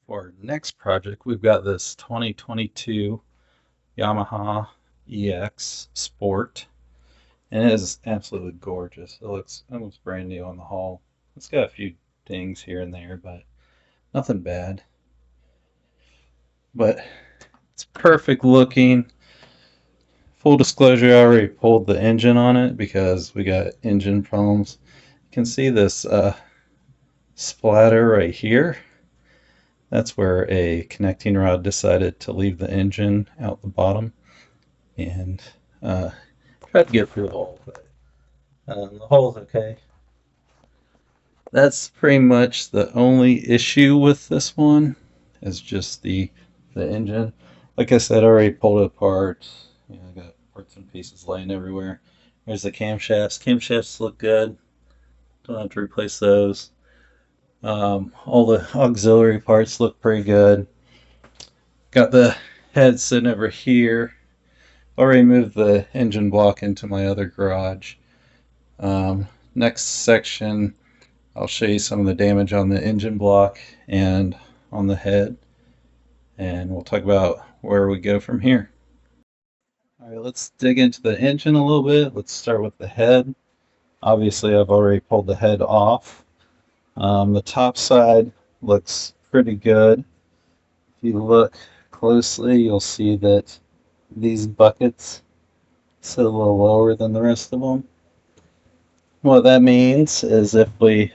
For our next project, we've got this 2022 Yamaha EX Sport, and it is absolutely gorgeous. It looks almost brand new on the hull. It's got a few dings here and there, but nothing bad. But it's perfect looking. Full disclosure, I already pulled the engine on it because we got engine problems. You can see this splatter right here. That's where a connecting rod decided to leave the engine out the bottom and tried to get through the hole, but the hole's okay. That's pretty much the only issue with this one is just the engine. Like I said, I already pulled it apart. I got parts and pieces laying everywhere. There's the camshafts. Camshafts look good. Don't have to replace those. All the auxiliary parts look pretty good. Got the head sitting over here. Already moved the engine block into my other garage. Next section, I'll show you some of the damage on the engine block and on the head, and we'll talk about where we go from here. All right, let's dig into the engine a little bit. Let's start with the head. Obviously, I've already pulled the head off. The top side looks pretty good. If you look closely, you'll see that these buckets sit a little lower than the rest of them. What that means is if we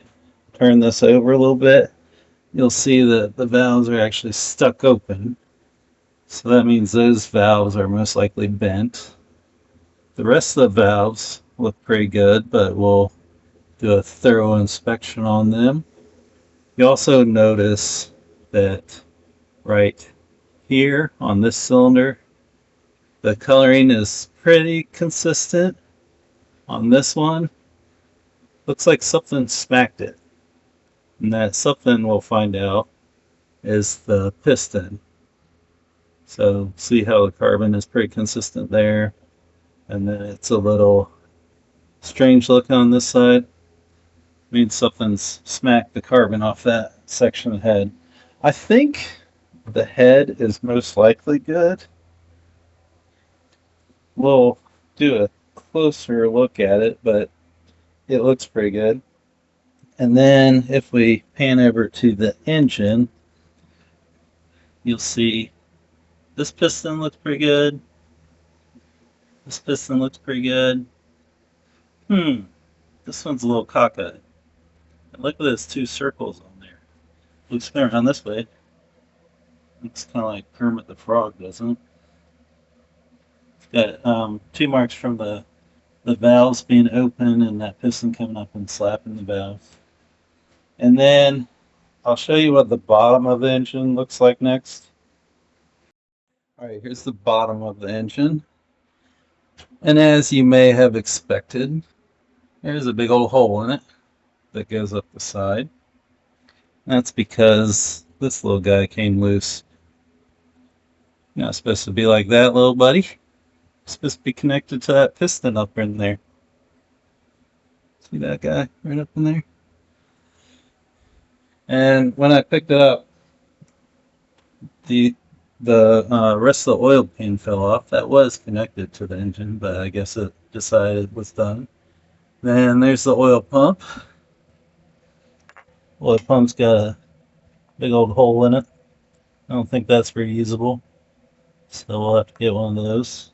turn this over a little bit, you'll see that the valves are actually stuck open. So that means those valves are most likely bent. The rest of the valves look pretty good, but we'll do a thorough inspection on them. You also notice that right here on this cylinder, the coloring is pretty consistent. On this one, looks like something smacked it. And that something we'll find out is the piston. So see how the carbon is pretty consistent there. And then it's a little strange looking on this side. Means something's smacked the carbon off that section of the head. I think the head is most likely good. We'll do a closer look at it, but it looks pretty good. And then if we pan over to the engine, you'll see this piston looks pretty good. This piston looks pretty good. This one's a little cockeyed. And look at those two circles on there. We spin around this way. Looks kind of like Kermit the Frog, doesn't it? It's got two marks from the valves being open and that piston coming up and slapping the valves. And then I'll show you what the bottom of the engine looks like next. All right, here's the bottom of the engine. And as you may have expected, there's a big old hole in it that goes up the side. That's because this little guy came loose. You're not supposed to be like that, little buddy. You're supposed to be connected to that piston up in there. See that guy right up in there? And when I picked it up, the rest of the oil pan fell off. That was connected to the engine, but I guess it decided it was done. Then there's the oil pump. Oil pump's got a big old hole in it. I don't think that's reusable, so we'll have to get one of those.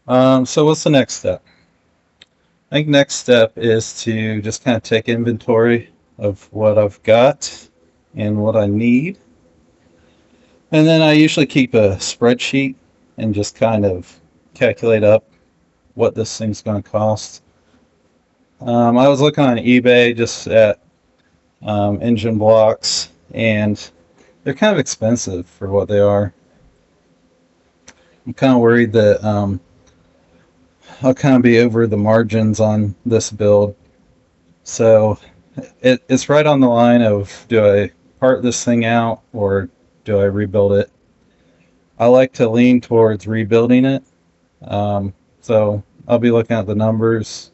So what's the next step? I think next step is to just kind of take inventory of what I've got and what I need. And then I usually keep a spreadsheet and just kind of calculate up what this thing's going to cost. I was looking on eBay just at engine blocks, and they're kind of expensive for what they are. I'm kind of worried that I'll kind of be over the margins on this build. So it's right on the line of, do I part this thing out or do I rebuild it? I like to lean towards rebuilding it. So I'll be looking at the numbers,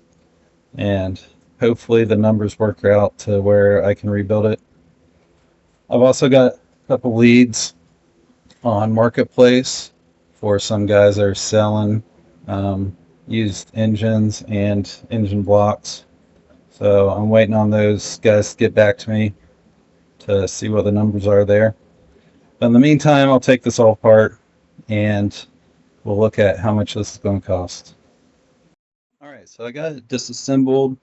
and hopefully the numbers work out to where I can rebuild it. I've also got a couple leads on Marketplace for some guys that are selling used engines and engine blocks. So I'm waiting on those guys to get back to me to see what the numbers are there. But in the meantime, I'll take this all apart and we'll look at how much this is going to cost. All right, so I got it disassembled.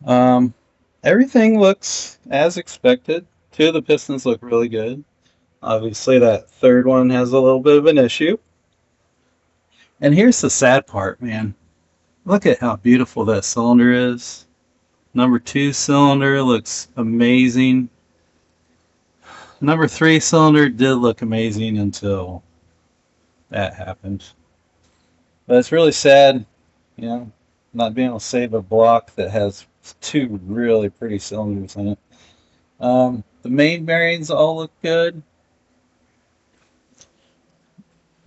Um, Everything looks as expected. Two of the pistons look really good. Obviously, that third one has a little bit of an issue. And here's the sad part, man. Look at how beautiful that cylinder is. Number 2 cylinder looks amazing. Number 3 cylinder did look amazing until that happened. But it's really sad, you know, not being able to save a block that has 2 really pretty cylinders in it. The main bearings all look good.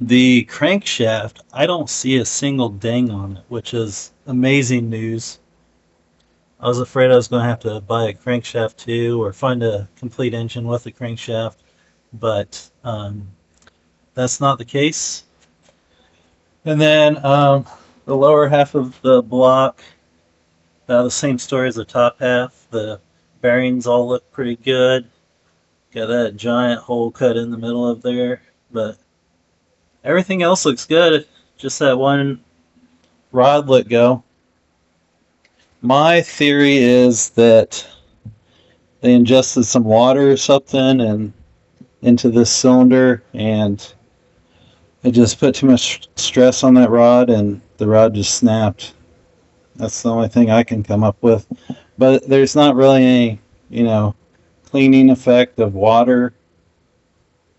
The crankshaft, I don't see a single ding on it, which is amazing news. I was afraid I was going to have to buy a crankshaft too, or find a complete engine with a crankshaft, but that's not the case. And then the lower half of the block, the same story as the top half. The bearings all look pretty good. Got that giant hole cut in the middle of there, but everything else looks good. Just that one rod let go. My theory is that they ingested some water or something and into this cylinder, and it just put too much stress on that rod, and the rod just snapped. That's the only thing I can come up with. But there's not really any, cleaning effect of water.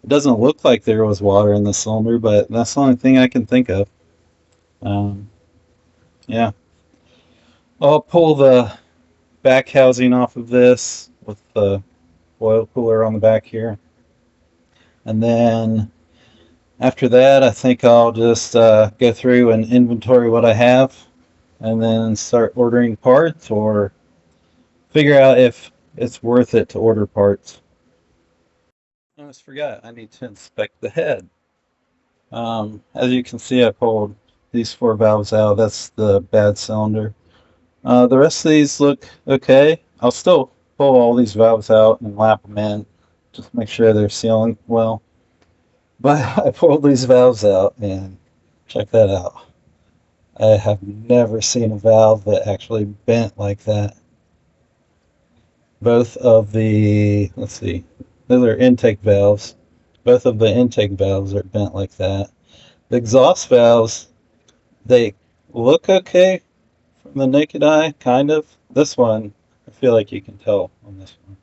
It doesn't look like there was water in the cylinder, but that's the only thing I can think of. Um, yeah. I'll pull the back housing off of this with the oil cooler on the back here. And then after that, I think I'll just go through and inventory what I have and then start ordering parts or figure out if it's worth it to order parts. I almost forgot, I need to inspect the head. As you can see, I pulled these 4 valves out. That's the bad cylinder. The rest of these look okay. I'll still pull all these valves out and lap them in, just make sure they're sealing well. But I pulled these valves out and check that out. I have never seen a valve that actually bent like that. Both of the, let's see, those are intake valves. Both of the intake valves are bent like that. The exhaust valves, they look okay from the naked eye, kind of. This one, I feel like you can tell on this one.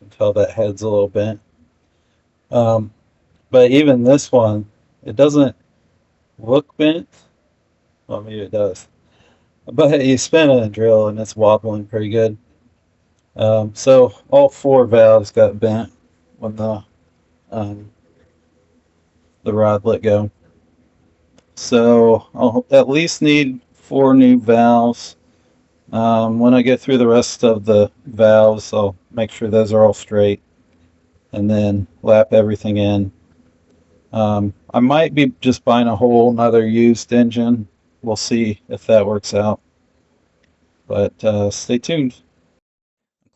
You can tell that head's a little bent. Um, but even this one, it doesn't look bent. Well, maybe it does. But you spin a drill and it's wobbling pretty good. So all 4 valves got bent when um, the rod let go. So I'll at least need 4 new valves. When I get through the rest of the valves, I'll make sure those are all straight and then lap everything in. I might be just buying a whole another used engine. We'll see if that works out. But stay tuned.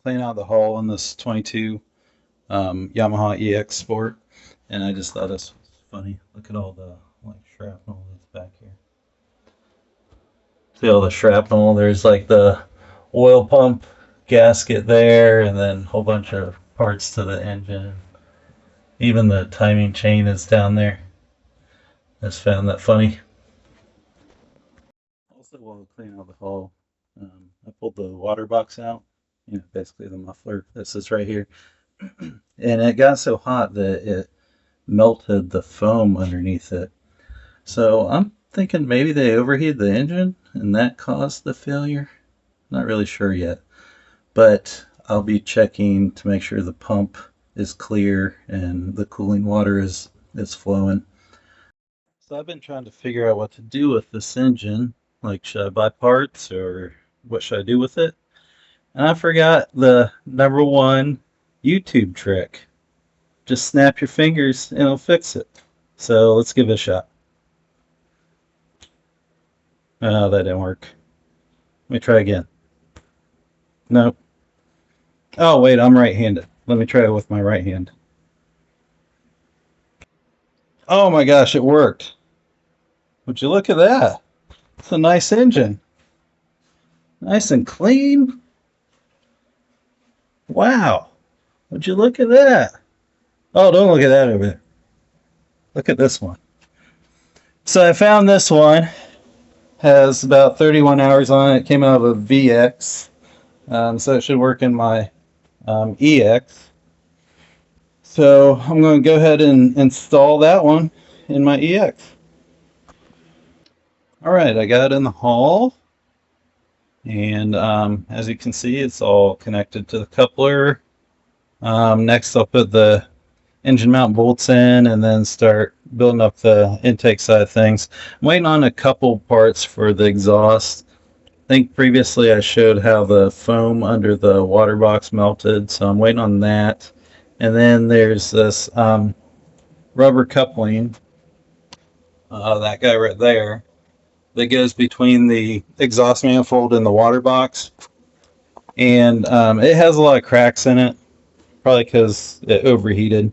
Clean out the hull in this 22 Yamaha EX Sport, and I just thought this was funny. Look at all the shrapnel that's back here. See all the shrapnel? There's like the oil pump gasket there, and then a whole bunch of parts to the engine. Even the timing chain is down there. I just found that funny. Also, while cleaning out the hull, I pulled the water box out. Basically the muffler. This is right here, and it got so hot that it melted the foam underneath it. So I'm thinking maybe they overheated the engine and that caused the failure. Not really sure yet, but I'll be checking to make sure the pump is clear and the cooling water is flowing. So I've been trying to figure out what to do with this engine. Like, should I buy parts or what should I do with it? And I forgot the number one YouTube trick. Just snap your fingers and it'll fix it. So let's give it a shot. Oh, that didn't work. Let me try again. Nope. Oh, wait, I'm right-handed. Let me try it with my right hand. Oh my gosh, it worked. Would you look at that? It's a nice engine. Nice and clean. Wow. Would you look at that? Oh, don't look at that over there. Look at this one. So I found this one. Has about 31 hours on it. It came out of a VX. So it should work in my EX. So I'm going to go ahead and install that one in my EX. Alright, I got it in the hall. And as you can see, it's all connected to the coupler. Next, I'll put the engine mount bolts in and then start building up the intake side of things. I'm waiting on a couple parts for the exhaust. I think previously I showed how the foam under the water box melted, so I'm waiting on that. And then there's this rubber coupling, that guy right there, that goes between the exhaust manifold and the water box. And it has a lot of cracks in it, probably because it overheated.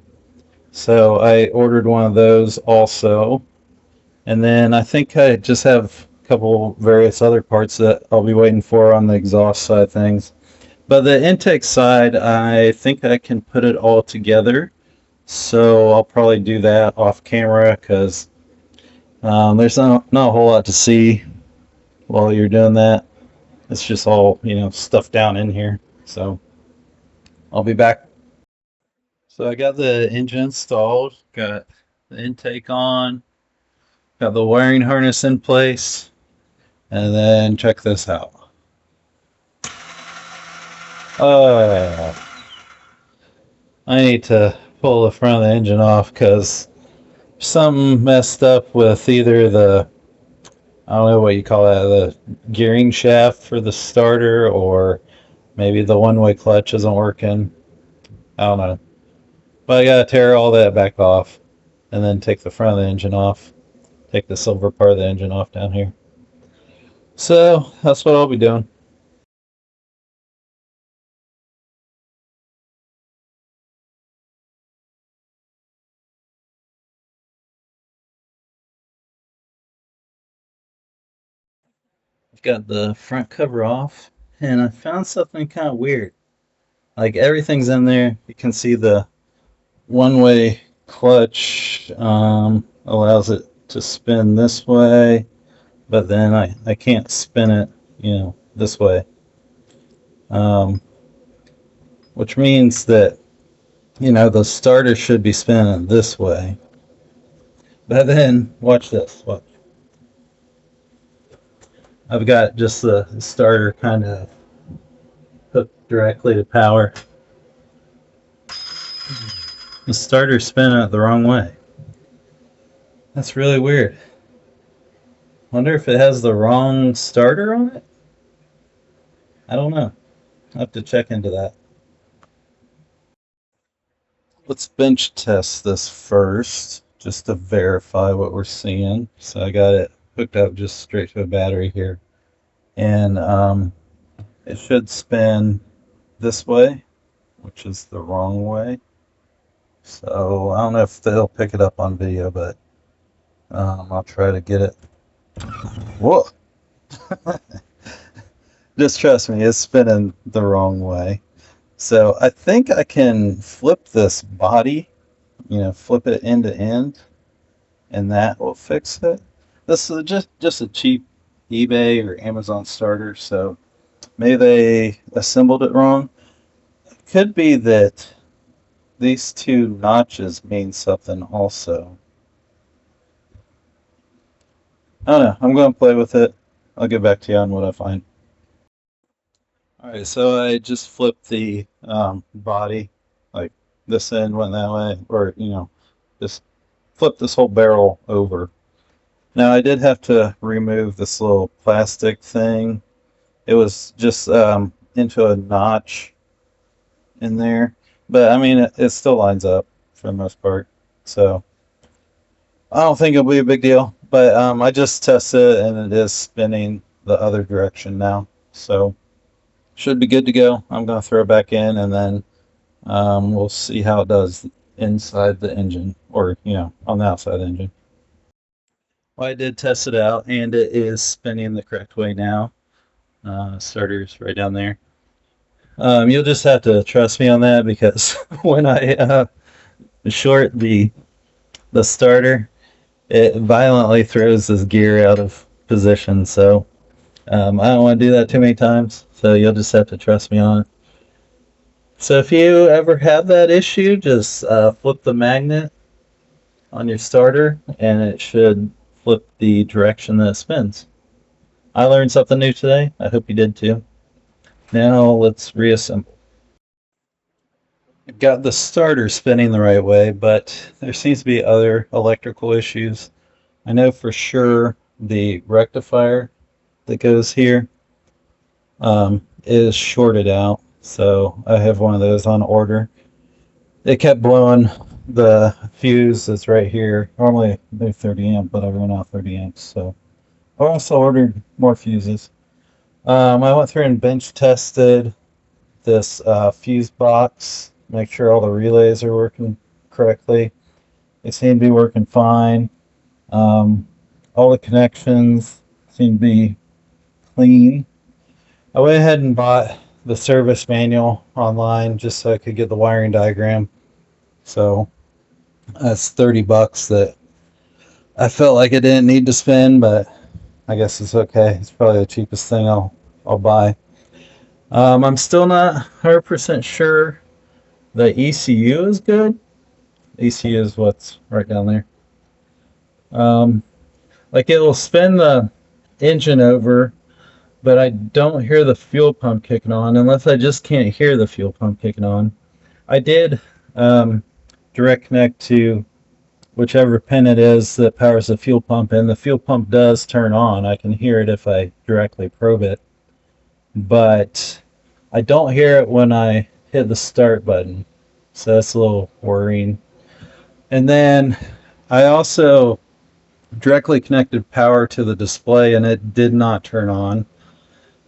So I ordered one of those also. And then I think I just have a couple various other parts that I'll be waiting for on the exhaust side of things. But the intake side, I think I can put it all together. So I'll probably do that off camera because there's not a whole lot to see while you're doing that. It's just all, stuff down in here. So I'll be back. So I got the engine installed, got the intake on, got the wiring harness in place, and then check this out. I need to pull the front of the engine off because something messed up with either the, I don't know what you call that, the gearing shaft for the starter, or maybe the one-way clutch isn't working. I don't know. But I gotta tear all that back off and then take the front of the engine off. Take the silver part of the engine off down here. So that's what I'll be doing. I've got the front cover off and I found something kind of weird. Like everything's in there. You can see the one-way clutch allows it to spin this way, but then I can't spin it, this way. Which means that, the starter should be spinning this way. But then, watch this. Watch. I've got just the starter kind of hooked directly to power. The starter's spinning it the wrong way. That's really weird. Wonder if it has the wrong starter on it? I don't know. I'll have to check into that. Let's bench test this first, just to verify what we're seeing. So I got it hooked up just straight to a battery here. And it should spin this way, which is the wrong way. So I don't know if they'll pick it up on video, but I'll try to get it. Whoa! Just trust me, it's spinning the wrong way. So I think I can flip this body, flip it end to end, and that will fix it. This is just a cheap eBay or Amazon starter, so maybe they assembled it wrong. It could be that these two notches mean something also. I don't know. I'm going to play with it. I'll get back to you on what I find. Alright, so I just flipped the body, like this end went that way, or, just flip this whole barrel over. Now I did have to remove this little plastic thing. It was just into a notch in there. But I mean, it still lines up for the most part. So I don't think it'll be a big deal. But I just tested it and it is spinning the other direction now. So should be good to go. I'm going to throw it back in and then we'll see how it does inside the engine or, on the outside of the engine. Well, I did test it out and it is spinning the correct way now. Starter's right down there. You'll just have to trust me on that because when I short the starter, it violently throws this gear out of position. So I don't want to do that too many times. So you'll just have to trust me on it. So if you ever have that issue, just flip the magnet on your starter, and it should flip the direction that it spins. I learned something new today. I hope you did too. Now let's reassemble. I've got the starter spinning the right way, but there seems to be other electrical issues. I know for sure the rectifier that goes here is shorted out, so I have one of those on order. It kept blowing the fuse that's right here. Normally they're 30 amp, but I ran out 30 amps, so I also ordered more fuses. I went through and bench tested this fuse box, make sure all the relays are working correctly. They seem to be working fine. All the connections seem to be clean. I went ahead and bought the service manual online just so I could get the wiring diagram. So that's $30 that I felt like I didn't need to spend, but I guess it's okay. It's probably the cheapest thing I'll buy. I'm still not 100% sure the ECU is good. ECU is what's right down there. Like it will spin the engine over, but I don't hear the fuel pump kicking on unless I just can't hear the fuel pump kicking on. I did direct connect to whichever pin it is that powers the fuel pump, and the fuel pump does turn on. I can hear it if I directly probe it, but I don't hear it when I hit the start button, so that's a little worrying. And then I also directly connected power to the display and it did not turn on,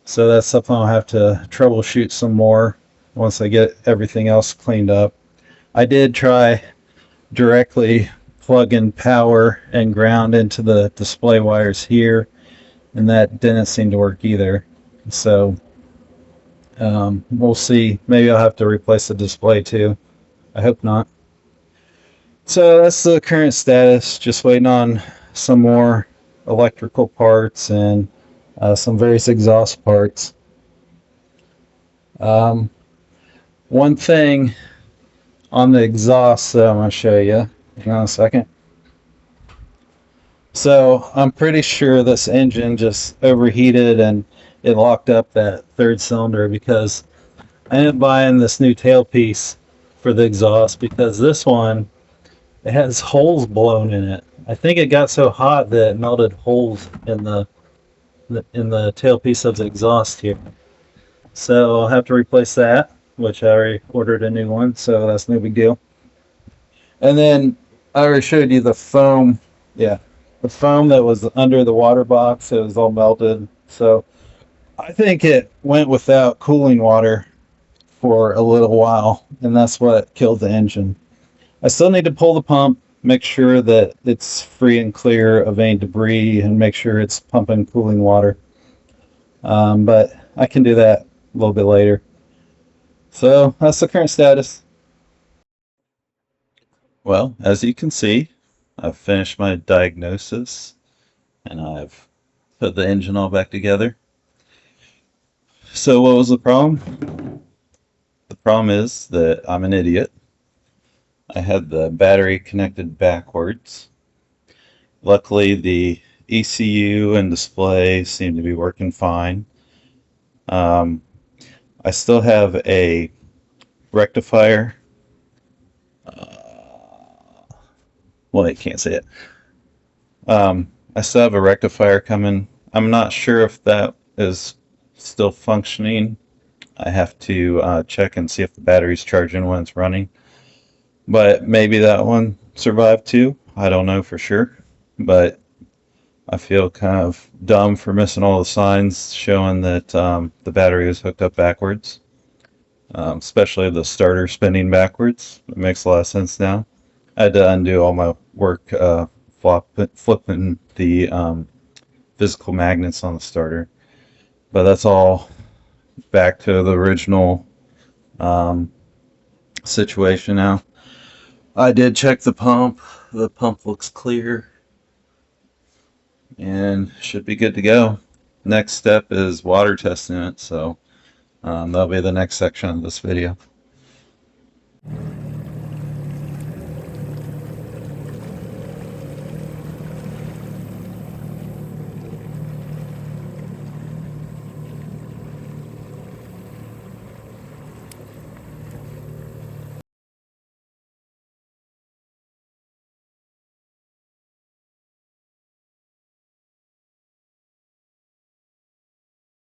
so that's something I'll have to troubleshoot some more once I get everything else cleaned up. I did try directly plugging power and ground into the display wires here, and that didn't seem to work either. So we'll see. Maybe I'll have to replace the display too. I hope not. So that's the current status. Just waiting on some more electrical parts and some various exhaust parts. One thing on the exhaust that I'm going to show you. Hang on a second. So I'm pretty sure this engine just overheated and it locked up that third cylinder because I ended up buying this new tailpiece for the exhaust because this one, it has holes blown in it. I think it got so hot that it melted holes in the tailpiece of the exhaust here. So I'll have to replace that, which I already ordered a new one, so that's no big deal. And then I already showed you the foam. Yeah, the foam that was under the water box, it was all melted. So I think it went without cooling water for a little while, and that's what killed the engine. I still need to pull the pump, make sure that it's free and clear of any debris, and make sure it's pumping cooling water. But I can do that a little bit later. So that's the current status. Well, as you can see, I've finished my diagnosis and I've put the engine all back together. So what was the problem? The problem is that I'm an idiot. I had the battery connected backwards. Luckily, the ECU and display seem to be working fine. I still have a rectifier. Well, you can't see it. I still have a rectifier coming. I'm not sure if that is still functioning I have to check and see if the battery's charging when it's running. But maybe that one survived too. I don't know for sure. But I feel kind of dumb for missing all the signs showing that the battery was hooked up backwards, especially the starter spinning backwards. It makes a lot of sense now. I had to undo all my work flipping the physical magnets on the starter. But that's all back to the original um, situation now. I did check the pump. The pump looks clear and should be good to go. Next step is water testing it, so that'll be the next section of this video.